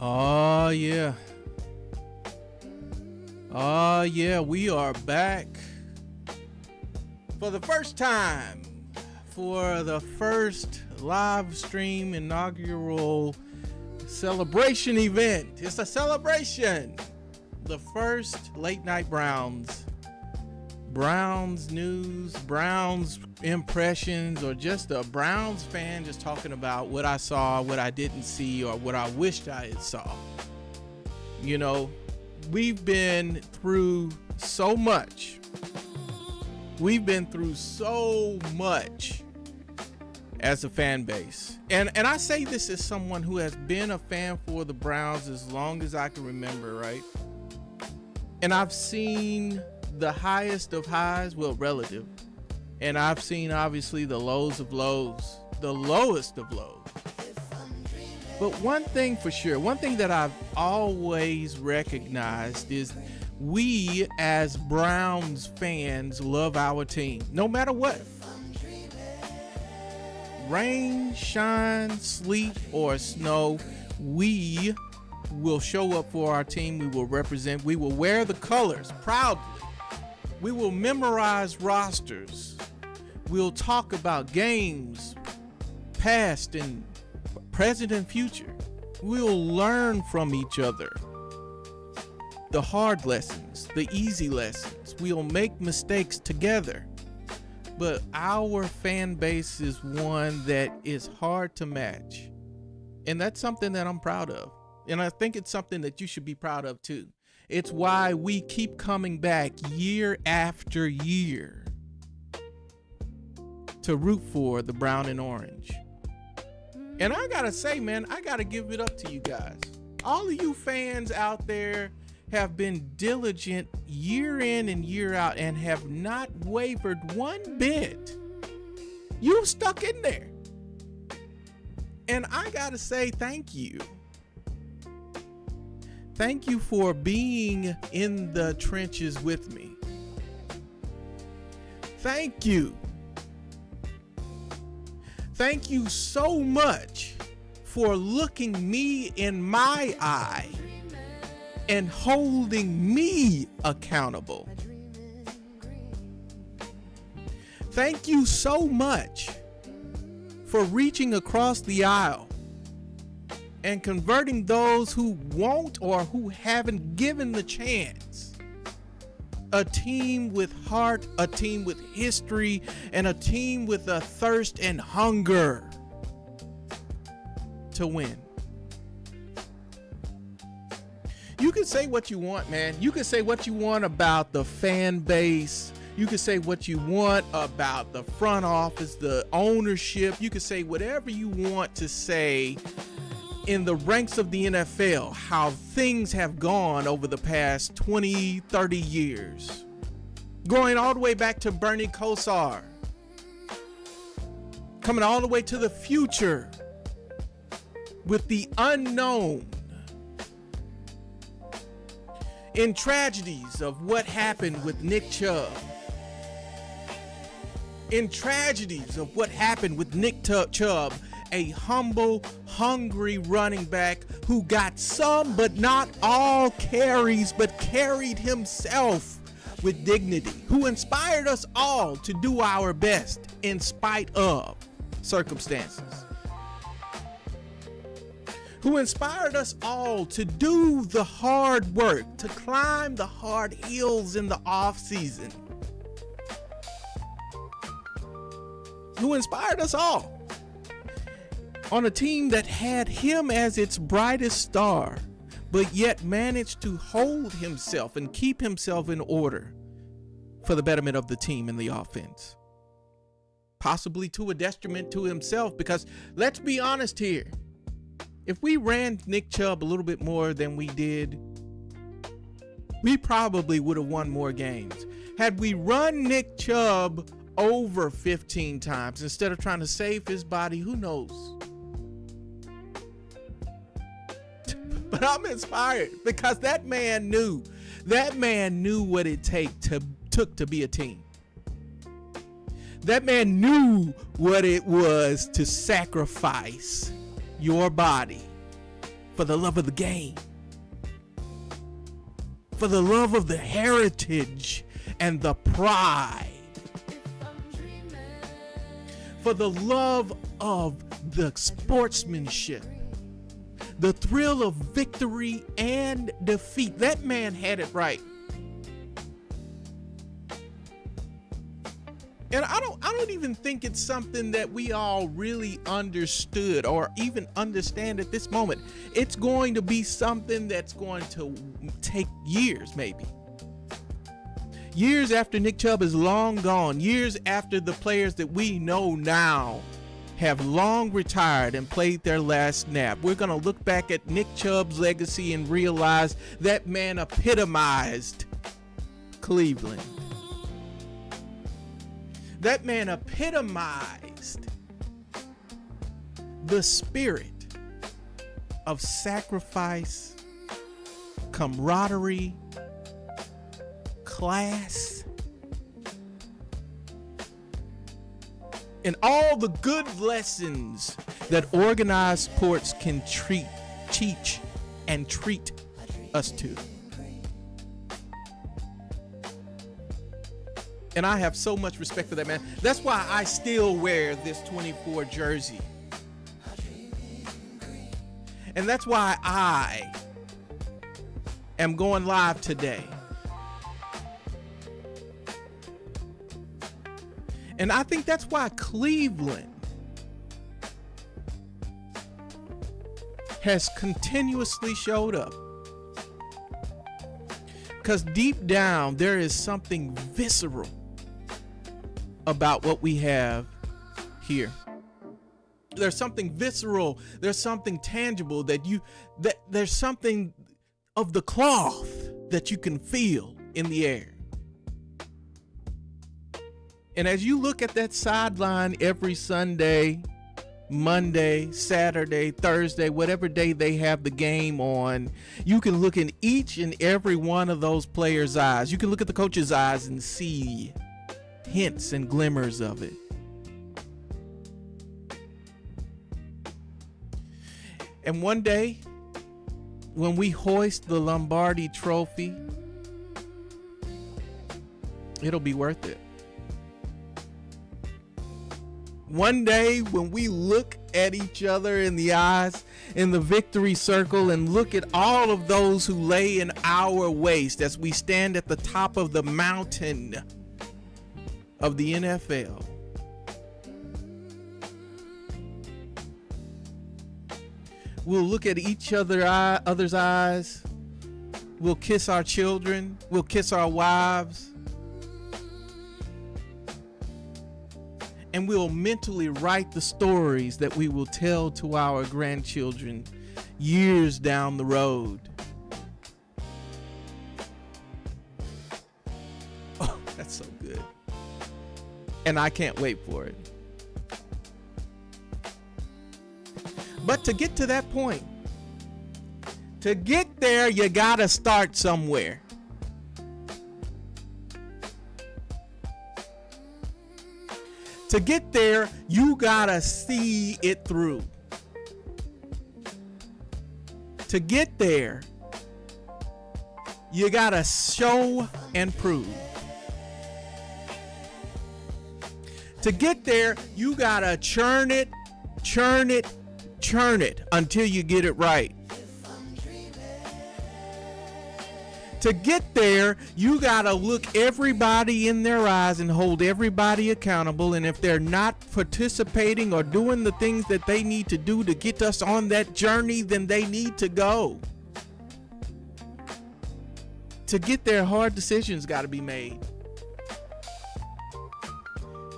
Oh, yeah. Oh, yeah. We are back for the first time for the first live stream inaugural celebration event. It's a celebration. The first late night Browns news, Browns impressions, or just a Browns fan just talking about what I saw, what I didn't see, or what I wished I had saw. You know, we've been through so much. We've been through so much as a fan base. And I say this as someone who has been a fan for the Browns as long as I can remember, right? And I've seen the highest of highs, well, relative. And I've seen, obviously, the lows of lows, the lowest of lows. But one thing for sure, one thing that I've always recognized is we as Browns fans love our team, no matter what. Rain, shine, sleet, or snow, we will show up for our team. We will represent. We will wear the colors proudly. We will memorize rosters. We'll talk about games, past and present and future. We'll learn from each other. The hard lessons, the easy lessons. We'll make mistakes together. But our fan base is one that is hard to match. And that's something that I'm proud of. And I think it's something that you should be proud of too. It's why we keep coming back year after year to root for the brown and orange. And I gotta say, man, I gotta give it up to you guys. All of you fans out there have been diligent year in and year out and have not wavered one bit. You've stuck in there. And I gotta say thank you. Thank you for being in the trenches with me. Thank you. Thank you so much for looking me in my eye and holding me accountable. Thank you so much for reaching across the aisle and converting those who won't or who haven't given the chance. A team with heart, a team with history, and a team with a thirst and hunger to win. You can say what you want, man. You can say what you want about the fan base. You can say what you want about the front office, the ownership. You can say whatever you want to say in the ranks of the NFL, how things have gone over the past 20, 30 years. Going all the way back to Bernie Kosar. Coming all the way to the future with the unknown. In tragedies of what happened with Nick Chubb. In tragedies of what happened with Nick Chubb, a humble, hungry running back who got some but not all carries, but carried himself with dignity, who inspired us all to do our best in spite of circumstances, who inspired us all to do the hard work, to climb the hard hills in the off season, who inspired us all on a team that had him as its brightest star, but yet managed to hold himself and keep himself in order for the betterment of the team and the offense. Possibly to a detriment to himself, because let's be honest here. If we ran Nick Chubb a little bit more than we did, we probably would have won more games. Had we run Nick Chubb over 15 times instead of trying to save his body, who knows? But I'm inspired because that man knew what it took to be a team. That man knew what it was to sacrifice your body for the love of the game, for the love of the heritage and the pride, for the love of the sportsmanship, the thrill of victory and defeat. That man had it right. And I don't even think it's something that we all really understood or even understand at this moment. It's going to be something that's going to take years, maybe. Years after Nick Chubb is long gone, years after the players that we know now have long retired and played their last snap, we're going to look back at Nick Chubb's legacy and realize that man epitomized Cleveland. That man epitomized the spirit of sacrifice, camaraderie, class, and all the good lessons that organized sports can teach and treat us to. And I have so much respect for that man. That's why I still wear this 24 jersey. And that's why I am going live today. And I think that's why Cleveland has continuously showed up. Because deep down, there is something visceral about what we have here. There's something visceral. There's something tangible that there's something of the cloth that you can feel in the air. And as you look at that sideline every Sunday, Monday, Saturday, Thursday, whatever day they have the game on, you can look in each and every one of those players' eyes. You can look at the coach's eyes and see hints and glimmers of it. And one day, when we hoist the Lombardi Trophy, it'll be worth it. One day, when we look at each other in the eyes in the victory circle and look at all of those who lay in our waste as we stand at the top of the mountain of the NFL, we'll look at each other's eyes. We'll kiss our children. We'll kiss our wives. And we'll mentally write the stories that we will tell to our grandchildren years down the road. Oh, that's so good. And I can't wait for it. But to get to that point, to get there, you gotta start somewhere. To get there, you gotta see it through. To get there, you gotta show and prove. To get there, you gotta churn it until you get it right. To get there, you gotta look everybody in their eyes and hold everybody accountable. And if they're not participating or doing the things that they need to do to get us on that journey, then they need to go. To get there, hard decisions gotta be made.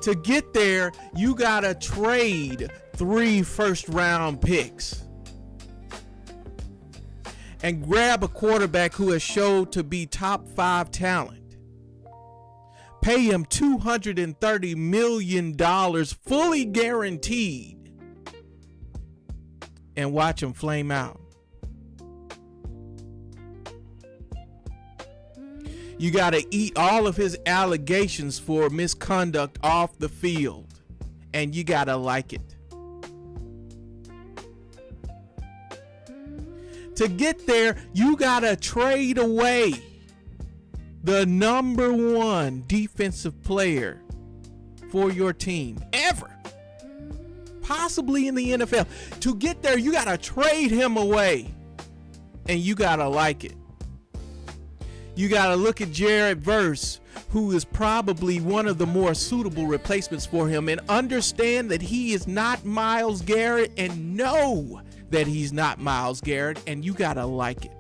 To get there, you gotta trade 3 first-round picks and grab a quarterback who has showed to be top 5 talent. Pay him $230 million fully guaranteed and watch him flame out. You got to eat all of his allegations for misconduct off the field, and you got to like it. To get there, you got to trade away the number one defensive player for your team ever, possibly in the NFL. To get there, you got to trade him away, and you got to like it. You got to look at Jared Verse, who is probably one of the more suitable replacements for him, and understand that he is not Myles Garrett, and know that he's not Myles Garrett, and you got to like it.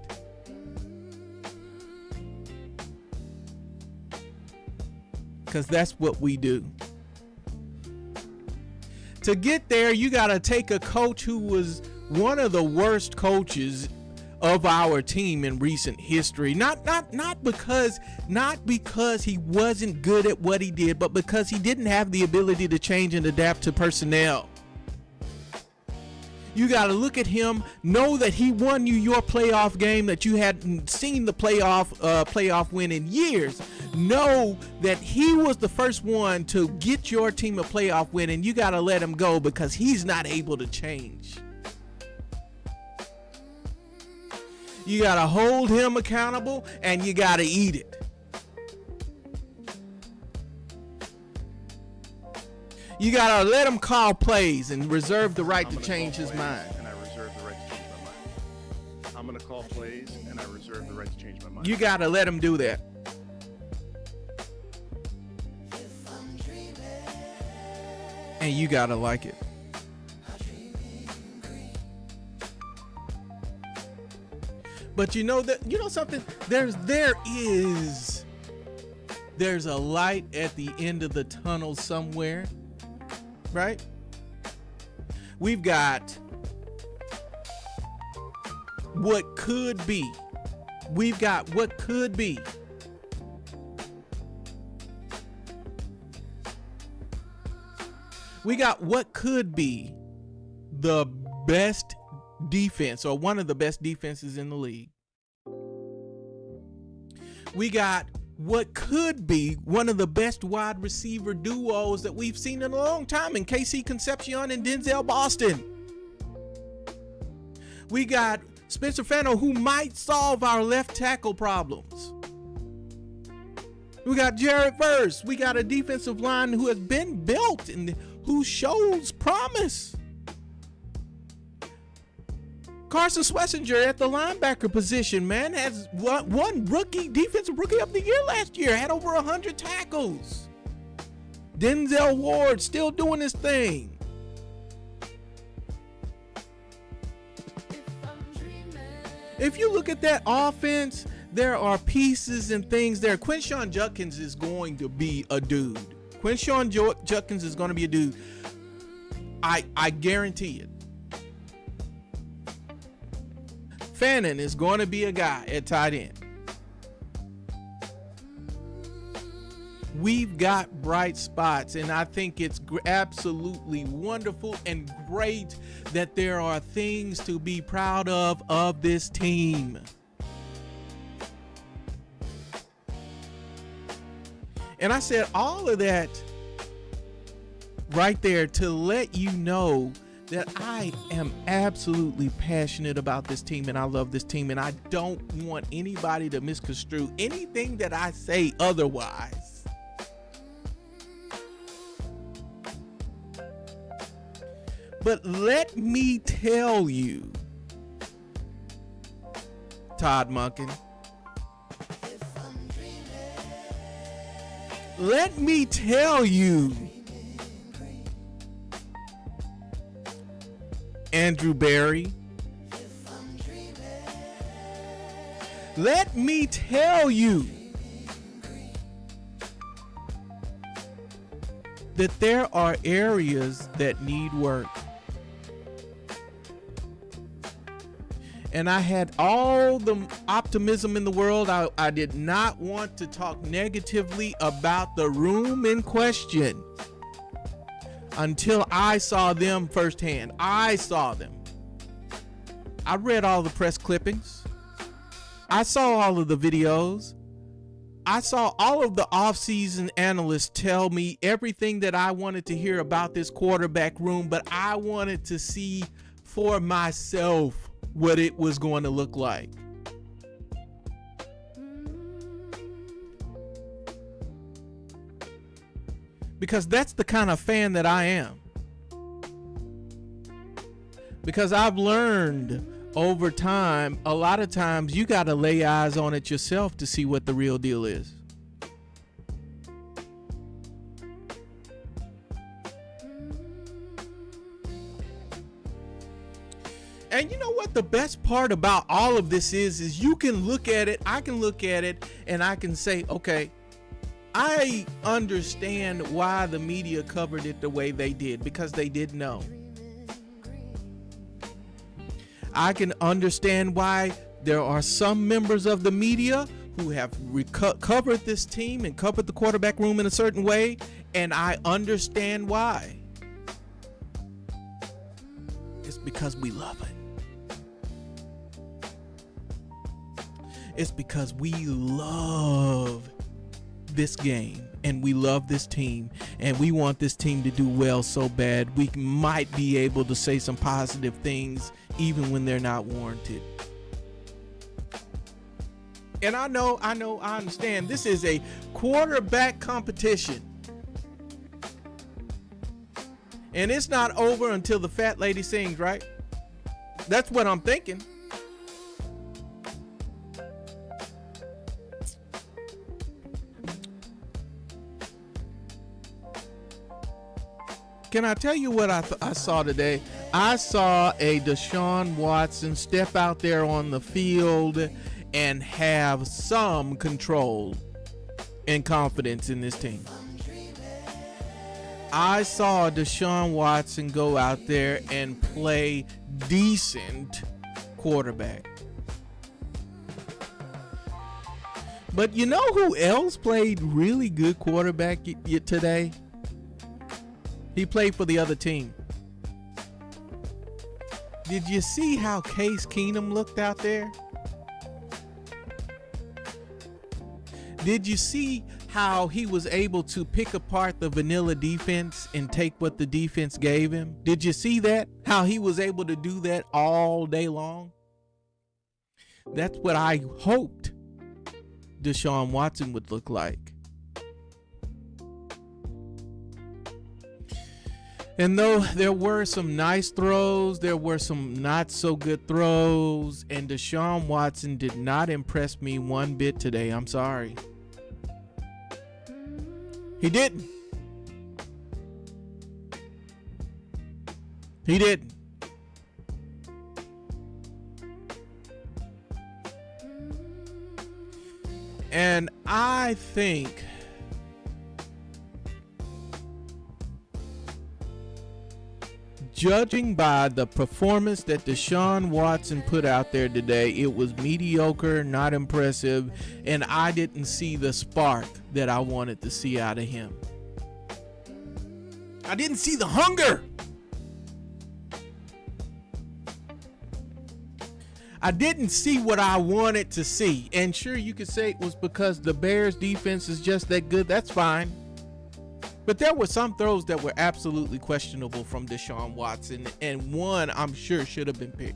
Because that's what we do. To get there, you got to take a coach who was one of the worst coaches of our team in recent history. Not because he wasn't good at what he did, but because he didn't have the ability to change and adapt to personnel. You got to look at him, know that he won you your playoff game that you hadn't seen the playoff win in years. Know that he was the first one to get your team a playoff win, and you got to let him go because he's not able to change. You got to hold him accountable, and you got to eat it. You got to let him call plays and reserve the right to change his mind. And I reserve the right to change my mind. I'm going to call plays, and I reserve the right to change my mind. You got to let him do that. And you got to like it. But you know something? There's a light at the end of the tunnel somewhere, right? We've got what could be. We've got what could be. We got what could be the best defense, or one of the best defenses in the league. We got what could be one of the best wide receiver duos that we've seen in a long time in KC Concepcion and Denzel Boston. We got Spencer Fano, who might solve our left tackle problems. We got Jared Verse. We got a defensive line who has been built and who shows promise. Carson Schlesinger at the linebacker position, man, has won defensive rookie of the year last year, had over 100 tackles. Denzel Ward still doing his thing. If you look at that offense, there are pieces and things there. Quinshon Judkins is going to be a dude. Quinshon Judkins is going to be a dude. I guarantee it. Fannin is going to be a guy at tight end. We've got bright spots, and I think it's absolutely wonderful and great that there are things to be proud of this team. And I said all of that right there to let you know that I am absolutely passionate about this team, and I love this team, and I don't want anybody to misconstrue anything that I say otherwise. But let me tell you, Todd Monken, let me tell you, Andrew Berry, let me tell you that there are areas that need work. And I had all the optimism in the world. I did not want to talk negatively about the room in question until I saw them firsthand. I saw them. I read all the press clippings. I saw all of the videos. I saw all of the offseason analysts tell me everything that I wanted to hear about this quarterback room, but I wanted to see for myself. what it was going to look like. Because that's the kind of fan that I am. Because I've learned over time, a lot of times you got to lay eyes on it yourself to see what the real deal is. And you know what the best part about all of this is you can look at it, I can look at it, and I can say, okay, I understand why the media covered it the way they did, because they didn't know. I can understand why there are some members of the media who have covered this team and covered the quarterback room in a certain way, and I understand why. It's because we love it. It's because we love this game and we love this team and we want this team to do well so bad we might be able to say some positive things even when they're not warranted. And I understand this is a quarterback competition. And it's not over until the fat lady sings, right? That's what I'm thinking. Can I tell you what I saw today? I saw a Deshaun Watson step out there on the field and have some control and confidence in this team. I saw Deshaun Watson go out there and play decent quarterback. But you know who else played really good quarterback today? He played for the other team. Did you see how Case Keenum looked out there? Did you see how he was able to pick apart the vanilla defense and take what the defense gave him? Did you see that? How he was able to do that all day long? That's what I hoped Deshaun Watson would look like. And though there were some nice throws, there were some not so good throws, and Deshaun Watson did not impress me one bit today. I'm sorry. He didn't. He didn't. And I think judging by the performance that Deshaun Watson put out there today, it was mediocre, not impressive, and I didn't see the spark that I wanted to see out of him. I didn't see the hunger. I didn't see what I wanted to see. And sure, you could say it was because the Bears defense is just that good. That's fine. But there were some throws that were absolutely questionable from Deshaun Watson, and one I'm sure should have been picked.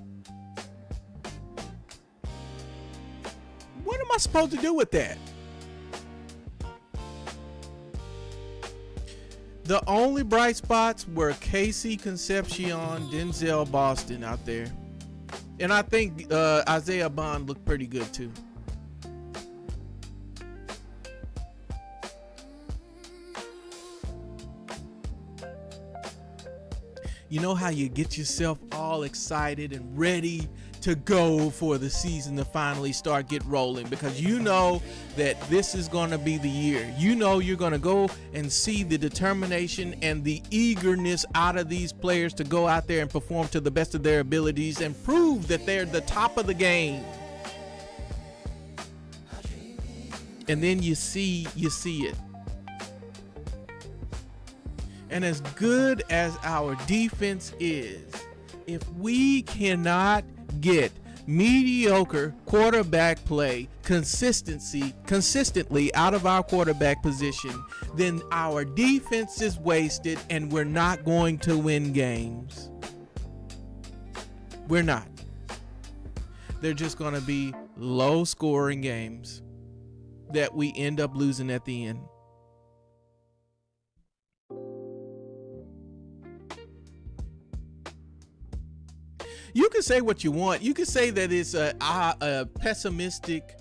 What am I supposed to do with that? The only bright spots were Casey Concepcion, Denzel Boston out there. And I think Isaiah Bond looked pretty good too. You know how you get yourself all excited and ready to go for the season to finally get rolling, because you know that this is going to be the year. You know you're going to go and see the determination and the eagerness out of these players to go out there and perform to the best of their abilities and prove that they're the top of the game. And then you see it. And as good as our defense is, if we cannot get mediocre quarterback play consistently out of our quarterback position, then our defense is wasted and we're not going to win games. We're not. They're just going to be low scoring games that we end up losing at the end. You can say what you want. You can say that it's a pessimistic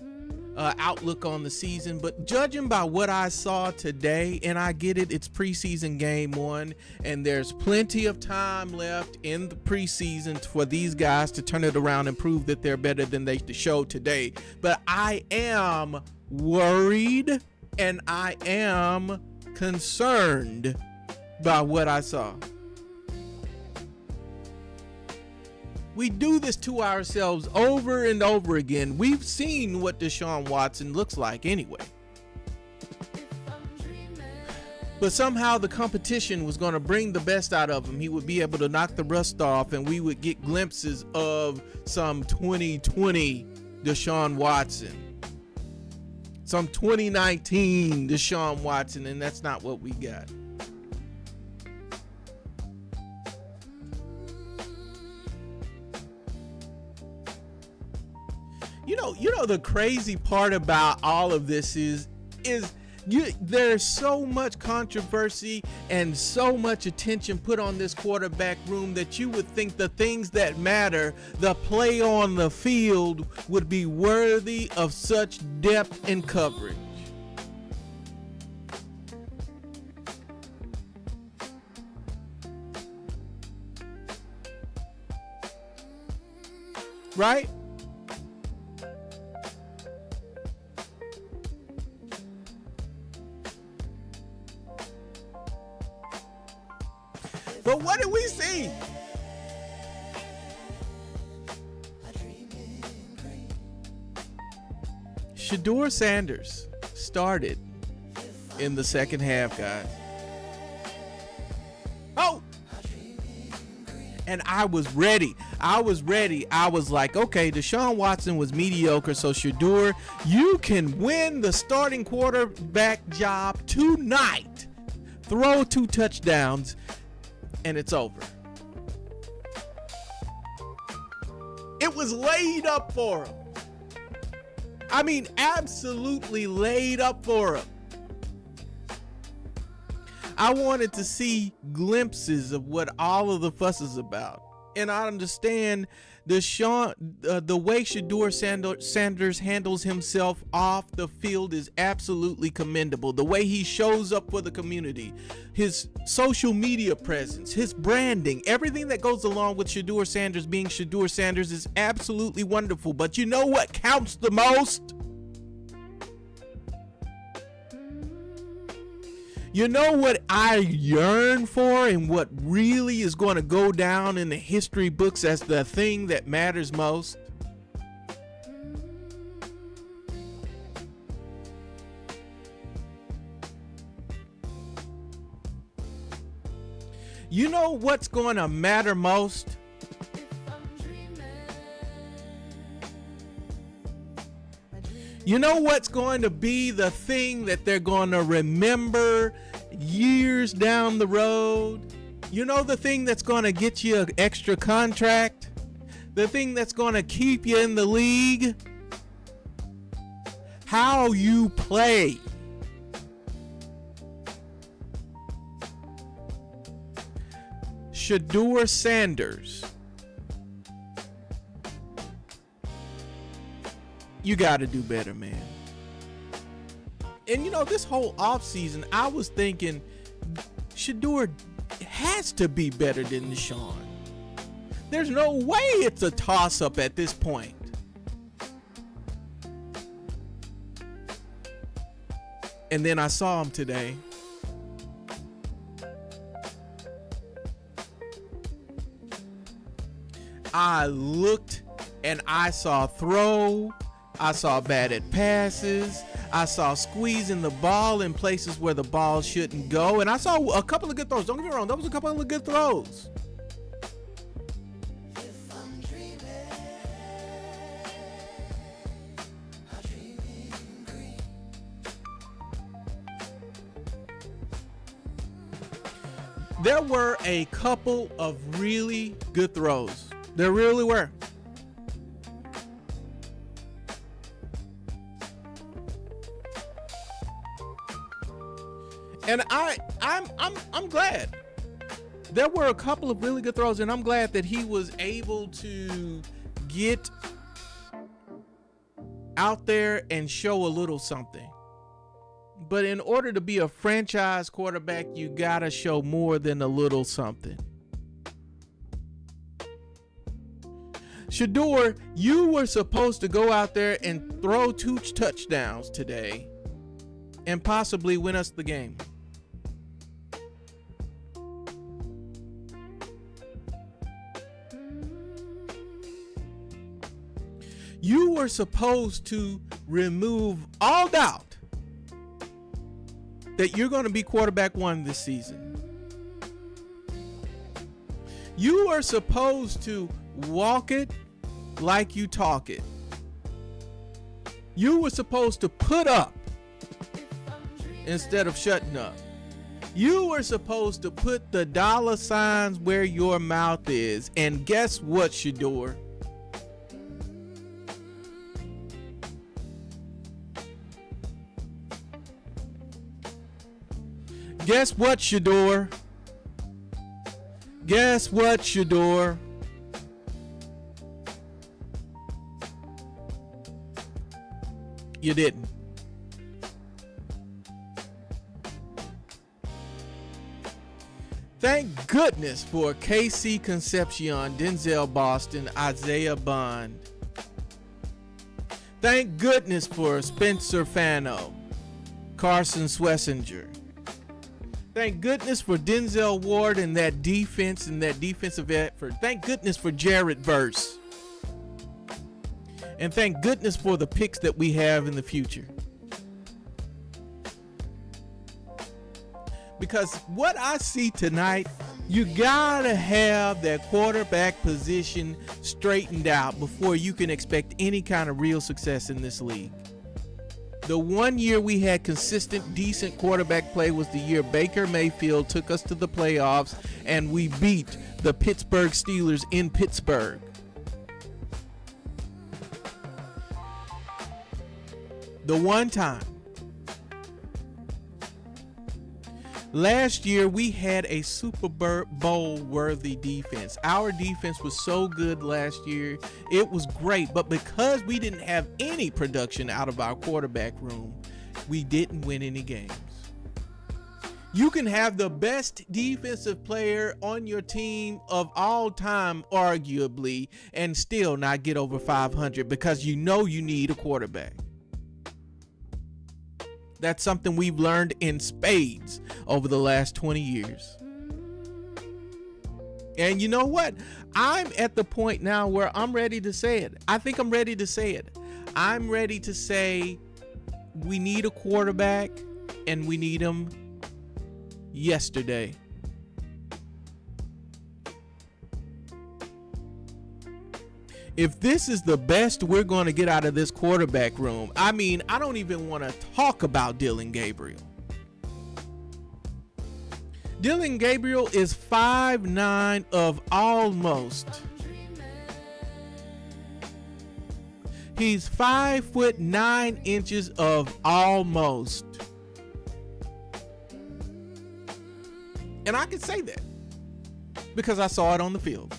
outlook on the season, but judging by what I saw today, and I get it, it's preseason game 1, and there's plenty of time left in the preseason for these guys to turn it around and prove that they're better than they showed today. But I am worried and I am concerned by what I saw. We do this to ourselves over and over again. We've seen what Deshaun Watson looks like anyway. But somehow the competition was going to bring the best out of him. He would be able to knock the rust off, and we would get glimpses of some 2020 Deshaun Watson, some 2019 Deshaun Watson, and that's not what we got. You know the crazy part about all of this is there's so much controversy and so much attention put on this quarterback room that you would think the things that matter, the play on the field, would be worthy of such depth and coverage. Right? But what did we see? Shedeur Sanders started in the second half, guys. Oh! And I was ready. I was like, okay, Deshaun Watson was mediocre, so Shedeur, you can win the starting quarterback job tonight. Throw 2 touchdowns. And it's over. It was laid up for him. I mean, absolutely laid up for him. I wanted to see glimpses of what all of the fuss is about. And I understand the way Shedeur Sanders handles himself off the field is absolutely commendable. The way he shows up for the community, his social media presence, his branding, everything that goes along with Shedeur Sanders being Shedeur Sanders is absolutely wonderful. But you know what counts the most? You know what I yearn for and what really is going to go down in the history books as the thing that matters most? You know what's going to matter most? You know what's going to be the thing that they're going to remember years down the road? You know the thing that's going to get you an extra contract? The thing that's going to keep you in the league? How you play. Shedeur Sanders. You got to do better, man. And you know, this whole offseason, I was thinking Shedeur has to be better than Deshaun. There's no way it's a toss-up at this point. And then I saw him today. I looked and I saw throw. I saw batted passes. I saw squeezing the ball in places where the ball shouldn't go. And I saw a couple of good throws. Don't get me wrong. That was a couple of good throws. There were a couple of really good throws. There really were. And I'm glad. There were a couple of really good throws, and I'm glad that he was able to get out there and show a little something. But in order to be a franchise quarterback, you gotta show more than a little something. Shedeur, you were supposed to go out there and throw 2 touchdowns today and possibly win us the game. You were supposed to remove all doubt that you're going to be quarterback 1 this season. You are supposed to walk it like you talk it. You were supposed to put up instead of shutting up. You were supposed to put the dollar signs where your mouth is. And guess what, Shedeur? Guess what, Shedeur? Guess what, Shedeur? You didn't. Thank goodness for KC Concepcion, Denzel Boston, Isaiah Bond. Thank goodness for Spencer Fano, Carson Schlesinger. Thank goodness for Denzel Ward and that defense and that defensive effort. Thank goodness for Jared Verse. And thank goodness for the picks that we have in the future. Because what I see tonight, you gotta have that quarterback position straightened out before you can expect any kind of real success in this league. The one year we had consistent, decent quarterback play was the year Baker Mayfield took us to the playoffs and we beat the Pittsburgh Steelers in Pittsburgh. The one time. Last year, we had a Super Bowl worthy defense. Our defense was so good last year. It was great. But because we didn't have any production out of our quarterback room, we didn't win any games. You can have the best defensive player on your team of all time, arguably, and still not get over 500 because you know you need a quarterback. That's something we've learned in spades over the last 20 years. And you know what? I'm at the point now where I'm ready to say it. I think I'm ready to say it. I'm ready to say we need a quarterback and we need him yesterday. If this is the best we're going to get out of this quarterback room, I mean, I don't even want to talk about Dillon Gabriel. Dillon Gabriel is 5'9" of almost. He's 5'9" of almost. And I can say that because I saw it on the field.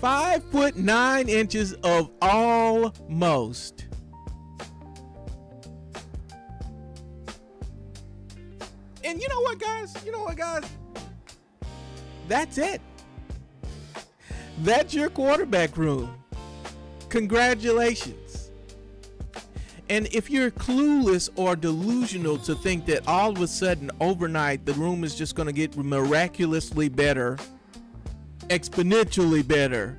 "5'9" of almost. And you know what, guys? That's it. That's your quarterback room. Congratulations. And if you're clueless or delusional to think that all of a sudden overnight the room is just going to get miraculously better, exponentially better,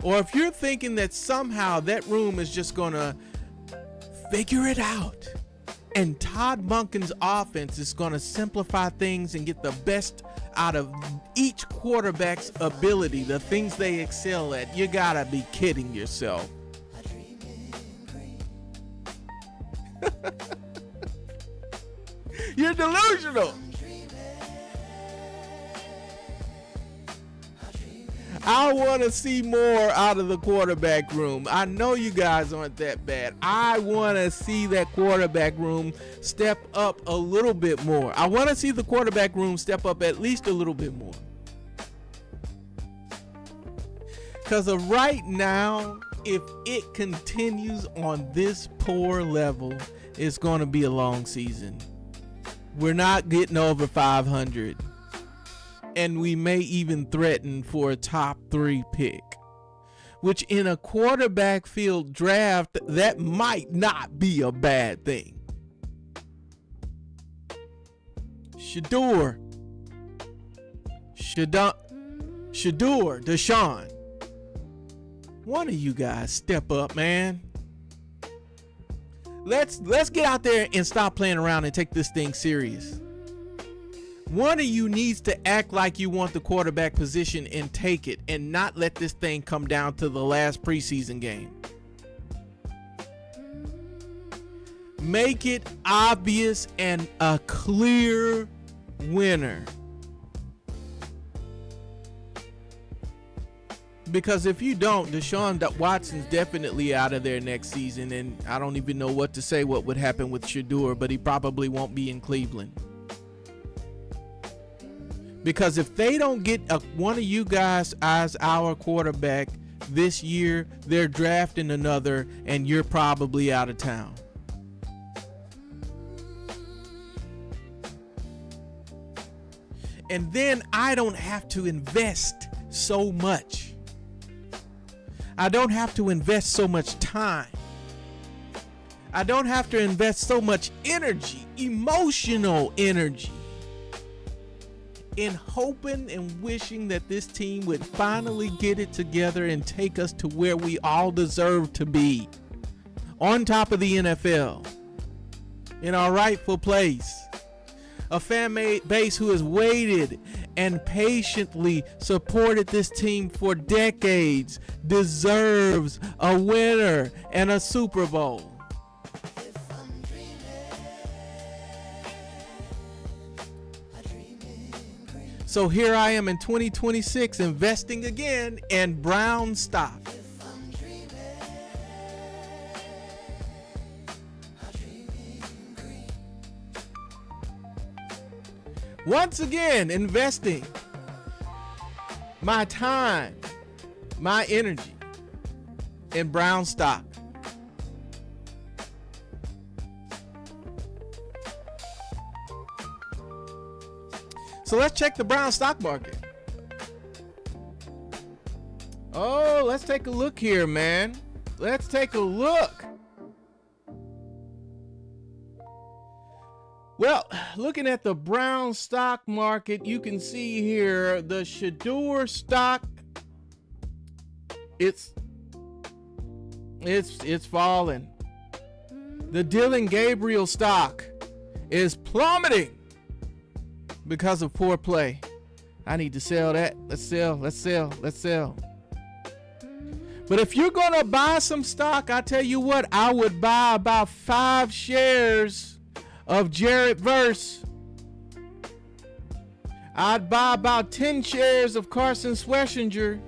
or if you're thinking that somehow that room is just gonna figure it out and Todd Monken's offense is gonna simplify things and get the best out of each quarterback's ability, the things they excel at, you gotta be kidding yourself. You're delusional. I want to see more out of the quarterback room. I know you guys aren't that bad. I want to see that quarterback room step up a little bit more. I want to see the quarterback room step up at least a little bit more. Because of right now, if it continues on this poor level, it's going to be a long season. We're not getting over 500. And we may even threaten for a top 3 pick, which in a quarterback field draft, that might not be a bad thing. Deshaun. One of you guys step up, man. Let's get out there and stop playing around and take this thing serious. One of you needs to act like you want the quarterback position and take it, and not let this thing come down to the last preseason game. Make it obvious and a clear winner. Because if you don't, Deshaun Watson's definitely out of there next season, and I don't even know what to say what would happen with Shedeur, but he probably won't be in Cleveland. Because if they don't get one of you guys as our quarterback this year, they're drafting another, and you're probably out of town. And then I don't have to invest so much. I don't have to invest so much time. I don't have to invest so much energy, emotional energy, in hoping and wishing that this team would finally get it together and take us to where we all deserve to be, on top of the NFL, in our rightful place. A fan base who has waited and patiently supported this team for decades deserves a winner and a Super Bowl. So here I am in 2026 investing again in Brown stock. Once again, investing my time, my energy in Brown stock. So let's check the Brown stock market. Oh, let's take a look here, man. Let's take a look. Well, looking at the Brown stock market, you can see here the Shedeur stock. It's falling. The Dylan Gabriel stock is plummeting because of poor play. I need to sell that. Let's sell. But if you're gonna buy some stock, I tell you what, I would buy about 5 shares of Jared Verse. I'd buy about 10 shares of Carson Schlesinger.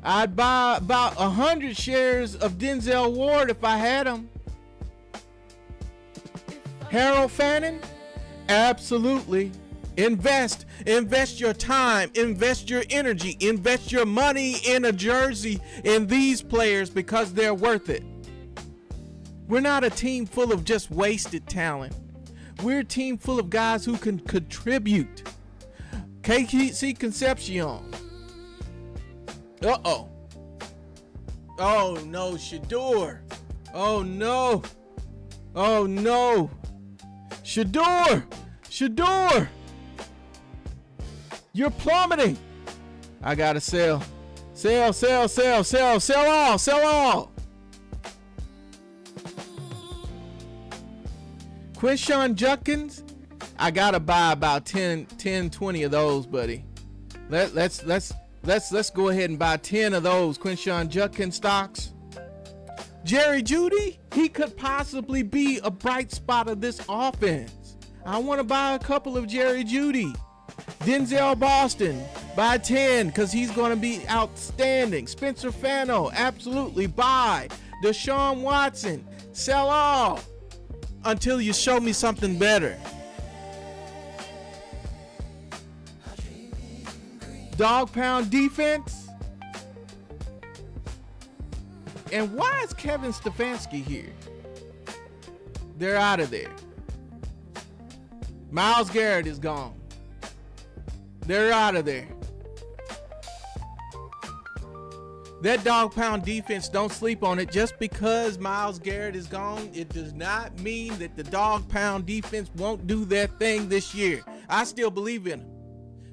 I'd buy about 100 shares of Denzel Ward if I had them. Harold Fannin? Absolutely. Invest your time, invest your energy, invest your money in a jersey in these players because they're worth it. We're not a team full of just wasted talent. We're a team full of guys who can contribute. KC Concepcion. Uh-oh. Oh no, Shedeur. Oh no. Oh no. Shedeur. You're plummeting. I gotta sell. Sell all. Quinshon Judkins, I gotta buy about 10, 20 of those, buddy. Let's go ahead and buy 10 of those Quinshon Judkins stocks. Jerry Jeudy, he could possibly be a bright spot of this offense. I want to buy a couple of Jerry Jeudy. Denzel Boston, Buy 10 because he's going to be outstanding. Spencer Fano, absolutely buy. Deshaun Watson, sell all until you show me something better. Dog pound defense. And why is Kevin Stefanski here? They're out of there. Myles Garrett is gone. They're out of there. That dog pound defense, don't sleep on it. Just because Myles Garrett is gone, it does not mean that the dog pound defense won't do their thing this year. I still believe in them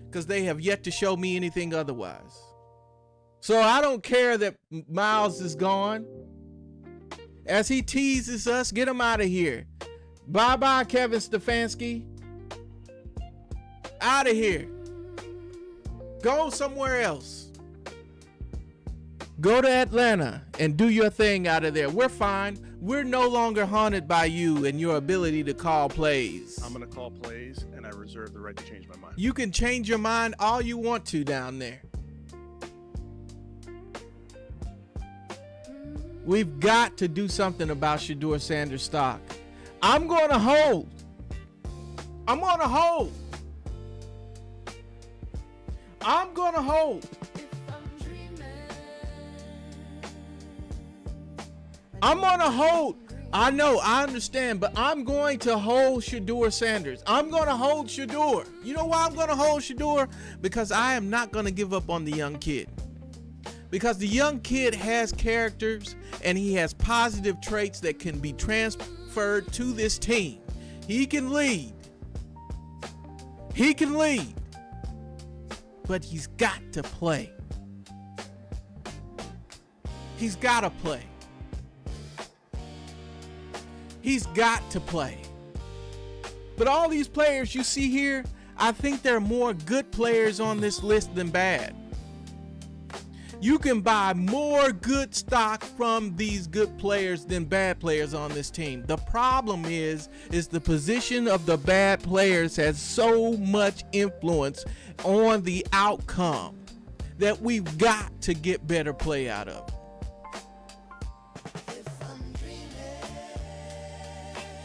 because they have yet to show me anything otherwise. So I don't care that Myles is gone. As he teases us, get him out of here. Bye-bye, Kevin Stefanski. Out of here. Go somewhere else. Go to Atlanta and do your thing out of there. We're fine. We're no longer haunted by you and your ability to call plays. I'm going to call plays, and I reserve the right to change my mind. You can change your mind all you want to down there. We've got to do something about Shedeur Sanders' stock. I'm going to hold. I'm going to hold. I'm going to hold. I'm going to hold. I know, I understand, but I'm going to hold Shedeur Sanders. I'm going to hold Shedeur. You know why I'm going to hold Shedeur? Because I am not going to give up on the young kid. Because the young kid has characters and he has positive traits that can be transferred to this team. He can lead. He can lead. But he's got to play. He's got to play. He's got to play. But all these players you see here, I think there are more good players on this list than bad. You can buy more good stock from these good players than bad players on this team. The problem is the position of the bad players has so much influence on the outcome that we've got to get better play out of.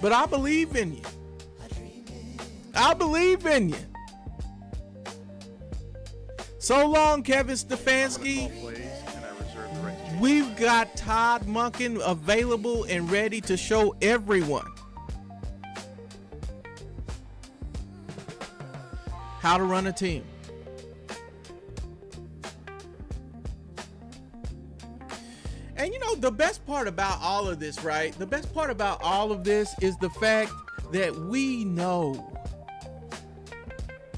But I believe in you. I believe in you. So long, Kevin Stefanski. We've got Todd Monken available and ready to show everyone how to run a team. And you know, the best part about all of this, right? The best part about all of this is the fact that we know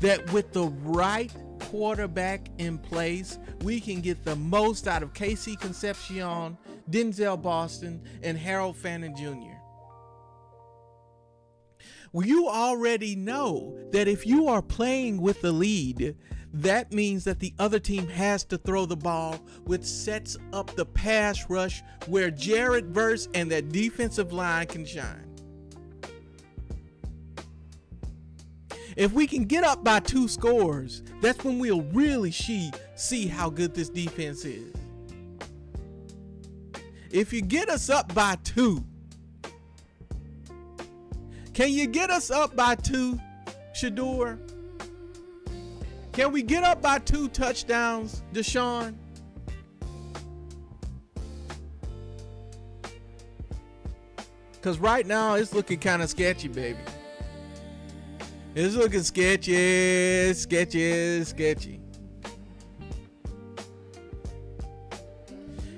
that with the right quarterback in place, we can get the most out of KC Concepcion, Denzel Boston, and Harold Fannin Jr. Well, you already know that if you are playing with the lead, that means that the other team has to throw the ball, which sets up the pass rush where Jared Verse and that defensive line can shine. If we can get up by 2 scores, that's when we'll really see how good this defense is. If you get us up by 2, can you get us up by 2, Shedeur? Can we get up by 2 touchdowns, Deshaun? Because right now it's looking kind of sketchy, baby. It's looking sketchy.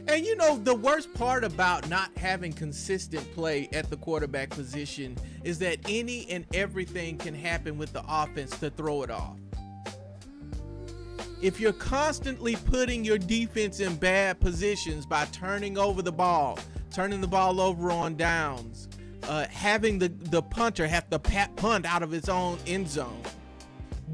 And you know, the worst part about not having consistent play at the quarterback position is that any and everything can happen with the offense to throw it off. If you're constantly putting your defense in bad positions by turning the ball over on downs, having the punter have to punt out of its own end zone,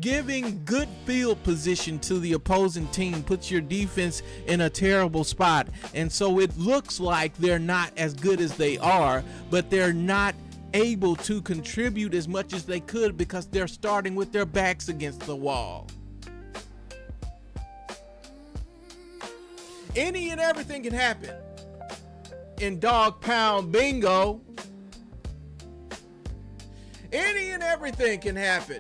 giving good field position to the opposing team puts your defense in a terrible spot. And so it looks like they're not as good as they are, but they're not able to contribute as much as they could because they're starting with their backs against the wall. Any and everything can happen in dog pound bingo. Any and everything can happen.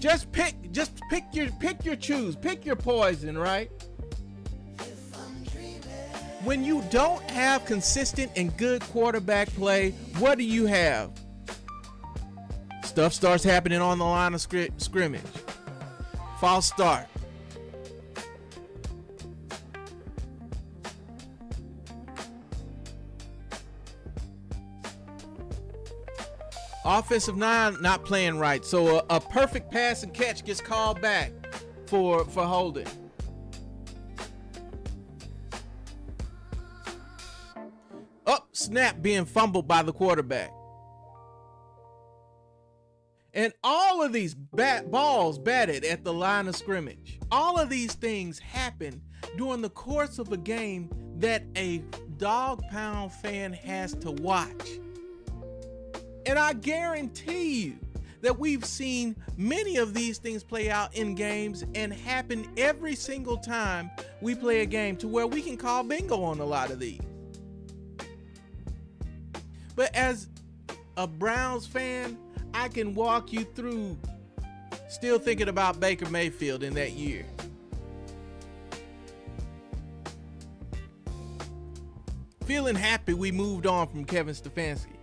Just pick your choose, pick your poison, right? When you don't have consistent and good quarterback play, what do you have? Stuff starts happening on the line of scrimmage. False start. Offensive line not playing right, so a perfect pass and catch gets called back for holding. Snap being fumbled by the quarterback. And all of these balls batted at the line of scrimmage. All of these things happen during the course of a game that a dog pound fan has to watch. And I guarantee you that we've seen many of these things play out in games and happen every single time we play a game, to where we can call bingo on a lot of these. But as a Browns fan, I can walk you through still thinking about Baker Mayfield in that year. Feeling happy we moved on from Kevin Stefanski.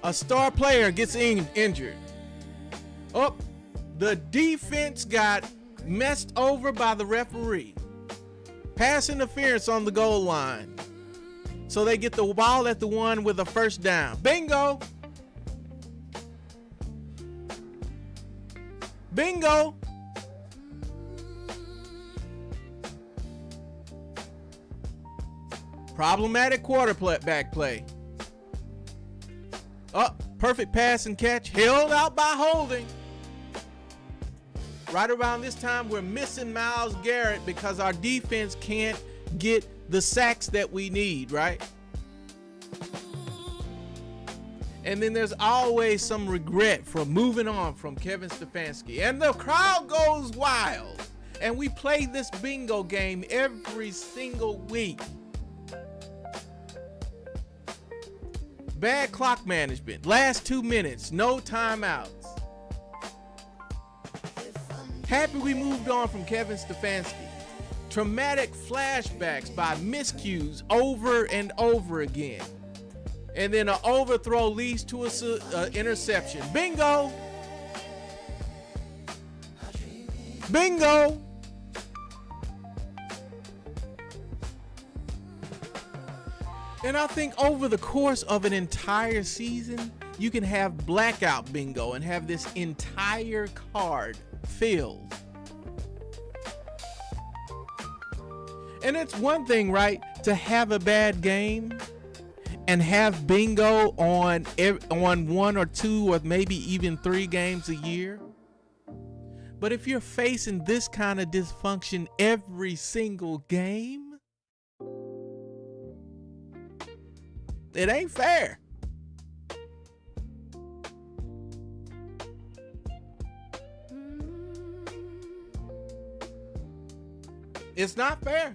A star player gets injured. The defense got messed over by the referee. Pass interference on the goal line. So they get the ball at the one with a first down. Bingo. Bingo. Problematic quarterback play. Perfect pass and catch. Held out by holding. Right around this time, we're missing Myles Garrett because our defense can't get the sacks that we need, right? And then there's always some regret for moving on from Kevin Stefanski. And the crowd goes wild. And we play this bingo game every single week. Bad clock management. Last 2 minutes. No timeouts. Happy we moved on from Kevin Stefanski. Traumatic flashbacks by miscues over and over again. And then an overthrow leads to an interception. Bingo! Bingo! And I think over the course of an entire season, you can have blackout bingo and have this entire card filled. And it's one thing, right, to have a bad game and have bingo on 1 or 2 or maybe even 3 games a year. But if you're facing this kind of dysfunction every single game, it ain't fair. It's not fair.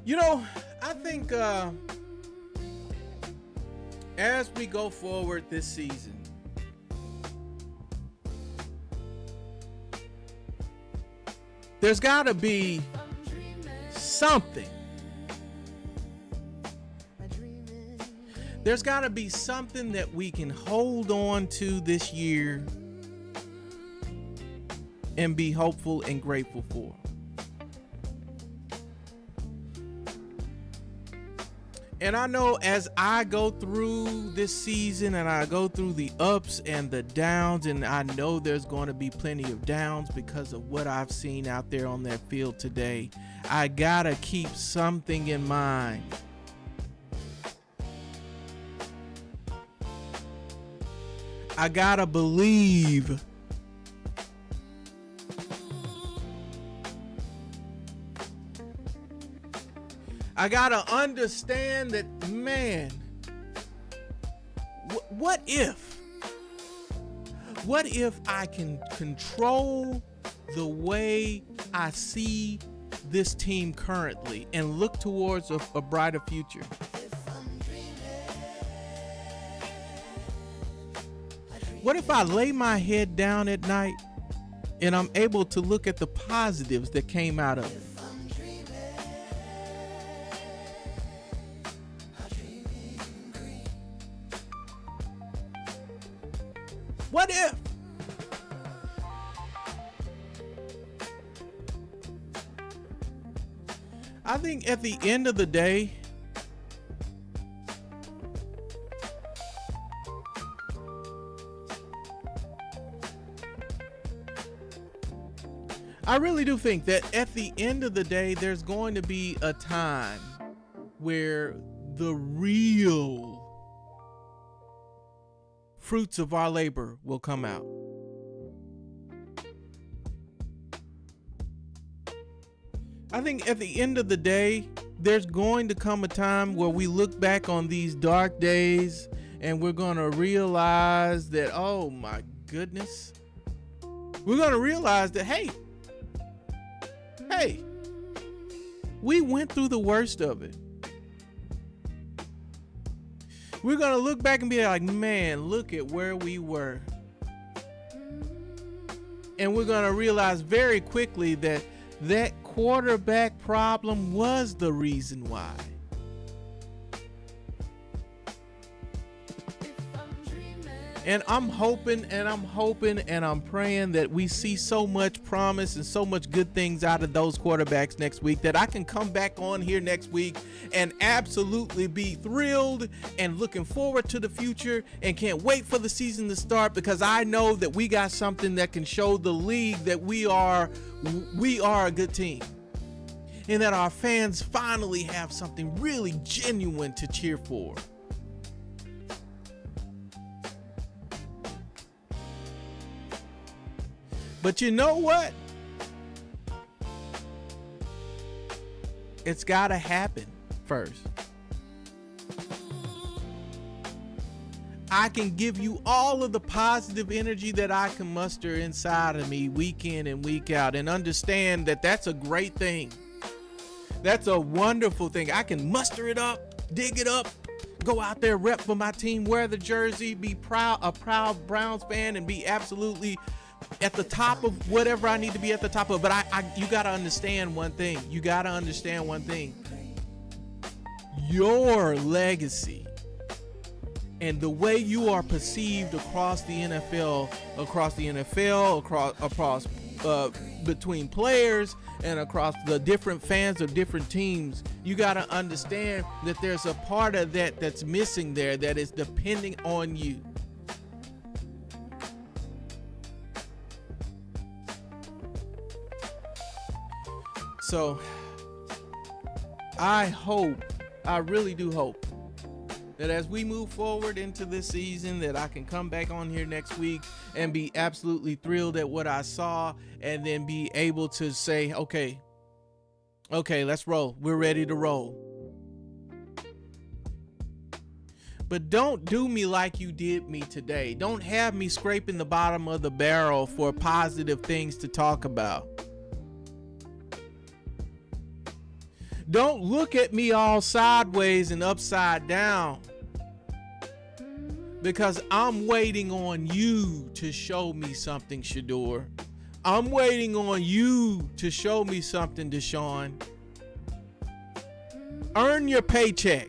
You know, I think as we go forward this season, there's got to be something. There's got to be something that we can hold on to this year and be hopeful and grateful for. And I know as I go through this season and I go through the ups and the downs, and I know there's going to be plenty of downs because of what I've seen out there on that field today, I gotta keep something in mind. I gotta believe. I gotta understand that, man, what if I can control the way I see this team currently and look towards a brighter future? What if I lay my head down at night and I'm able to look at the positives that came out of it? What if? I think at the end of the day, I really do think that at the end of the day, there's going to be a time where the real fruits of our labor will come out. I think at the end of the day, there's going to come a time where we look back on these dark days and we're going to realize that, oh my goodness, we're going to realize that, hey, we went through the worst of it. We're going to look back and be like, man, look at where we were. And we're going to realize very quickly that that quarterback problem was the reason why. And I'm hoping and I'm praying that we see so much promise and so much good things out of those quarterbacks next week that I can come back on here next week and absolutely be thrilled and looking forward to the future and can't wait for the season to start, because I know that we got something that can show the league that we are a good team and that our fans finally have something really genuine to cheer for. But you know what? It's got to happen first. I can give you all of the positive energy that I can muster inside of me week in and week out, and understand that that's a great thing. That's a wonderful thing. I can muster it up, dig it up, go out there, rep for my team, wear the jersey, be a proud Browns fan, and be absolutely at the top of whatever I need to be at the top of. But you got to understand one thing. Your legacy and the way you are perceived across the NFL, across between players and across the different fans of different teams, you got to understand that there's a part of that that's missing there that is depending on you. So I really do hope that as we move forward into this season, that I can come back on here next week and be absolutely thrilled at what I saw, and then be able to say, okay, let's roll. We're ready to roll. But don't do me like you did me today. Don't have me scraping the bottom of the barrel for positive things to talk about. Don't look at me all sideways and upside down, because I'm waiting on you to show me something, Shador. I'm waiting on you to show me something, Deshaun. Earn your paycheck.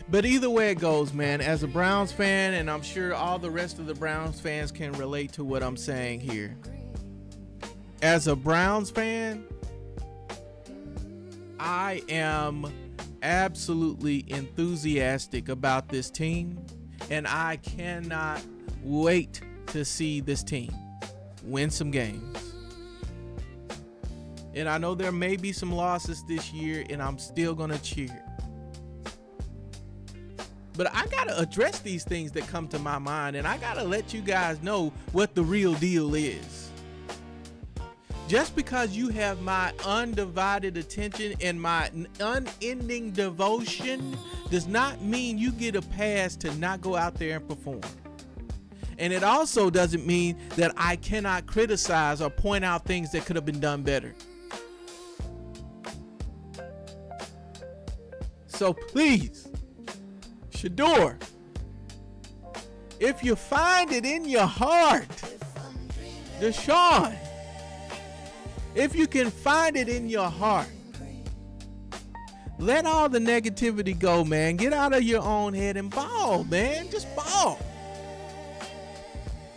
But either way it goes, man, as a Browns fan, and I'm sure all the rest of the Browns fans can relate to what I'm saying here. As a Browns fan, I am absolutely enthusiastic about this team, and I cannot wait to see this team win some games. And I know there may be some losses this year, and I'm still going to cheer. But I got to address these things that come to my mind, and I got to let you guys know what the real deal is. Just because you have my undivided attention and my unending devotion does not mean you get a pass to not go out there and perform. And it also doesn't mean that I cannot criticize or point out things that could have been done better. So please, Shador, if you find it in your heart, Deshaun, if you can find it in your heart, let all the negativity go, man. Get out of your own head and ball, man. Just ball.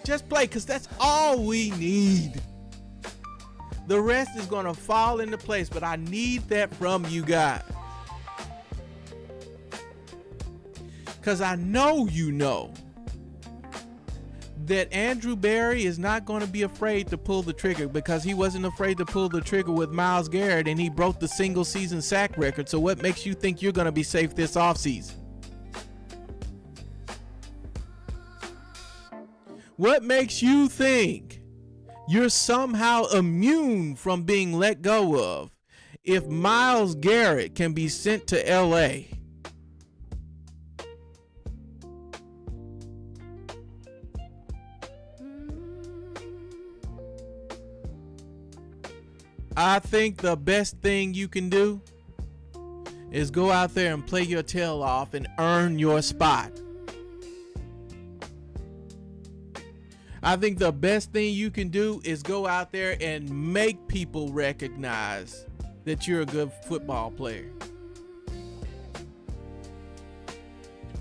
Just play, because that's all we need. The rest is going to fall into place, but I need that from you guys. Because I know you know that Andrew Berry is not going to be afraid to pull the trigger, because he wasn't afraid to pull the trigger with Myles Garrett and he broke the single season sack record. So what makes you think you're going to be safe this offseason? What makes you think you're somehow immune from being let go of if Myles Garrett can be sent to LA? I think the best thing you can do is go out there and play your tail off and earn your spot. I think the best thing you can do is go out there and make people recognize that you're a good football player.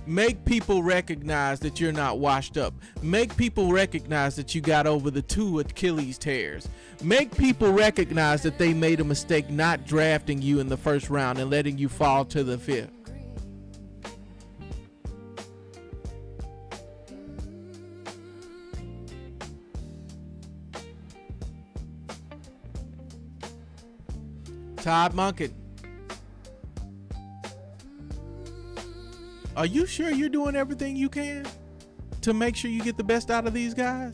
Make people recognize that you're not washed up. Make people recognize that you got over the 2 Achilles tears. Make people recognize that they made a mistake not drafting you in the first round and letting you fall to the 5th. Todd Monken, are you sure you're doing everything you can to make sure you get the best out of these guys?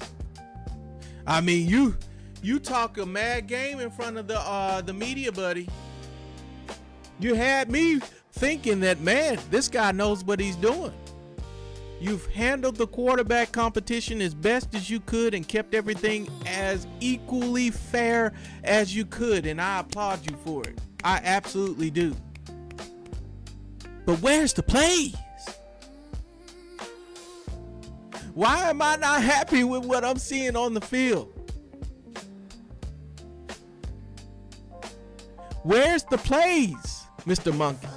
I mean, you talk a mad game in front of the media, buddy. You had me thinking that, man, this guy knows what he's doing. You've handled the quarterback competition as best as you could and kept everything as equally fair as you could, and I applaud you for it. I absolutely do. But where's the plays? Why am I not happy with what I'm seeing on the field? Where's the plays, Mr. Monkey?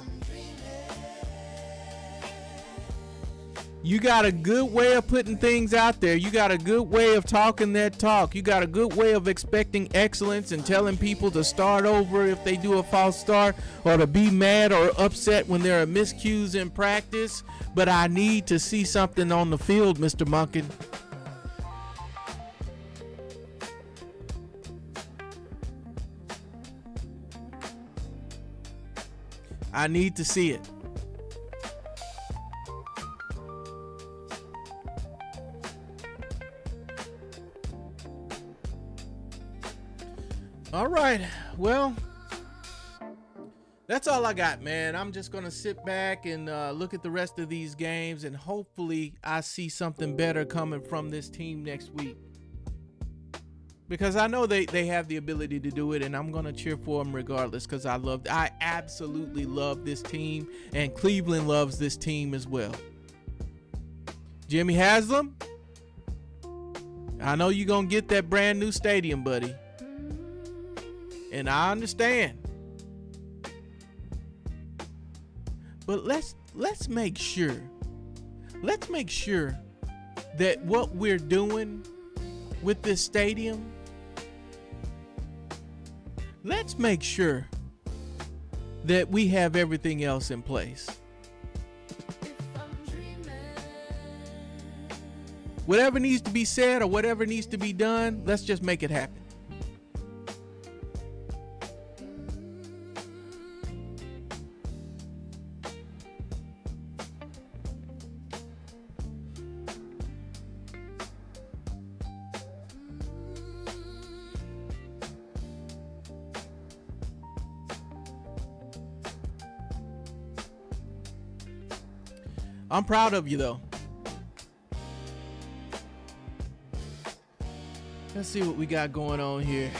You got a good way of putting things out there. You got a good way of talking that talk. You got a good way of expecting excellence and telling people to start over if they do a false start, or to be mad or upset when there are miscues in practice. But I need to see something on the field, Mr. Monken. I need to see it. All right, well, that's all I got, man. I'm just going to sit back and look at the rest of these games, and hopefully I see something better coming from this team next week. Because I know they have the ability to do it, and I'm going to cheer for them regardless, because I absolutely love this team, and Cleveland loves this team as well. Jimmy Haslam, I know you're going to get that brand new stadium, buddy. And I understand. But let's make sure. Let's make sure that what we're doing with this stadium, let's make sure that we have everything else in place. Whatever needs to be said or whatever needs to be done, let's just make it happen. I'm proud of you, though. Let's see what we got going on here.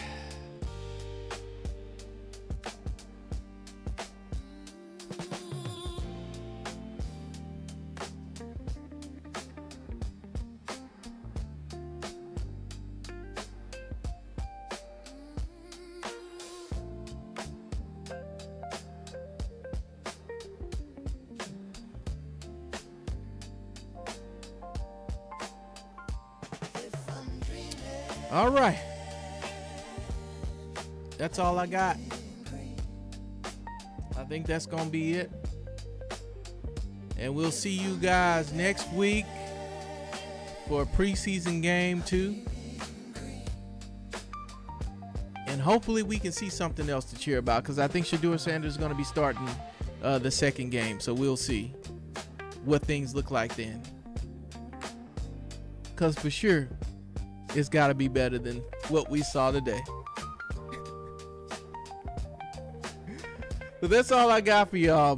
All right. That's all I got. I think that's going to be it. And we'll see you guys next week for preseason game 2. And hopefully we can see something else to cheer about, because I think Shedeur Sanders is going to be starting the second game. So we'll see what things look like then. Because for sure, it's got to be better than what we saw today. But that's all I got for y'all.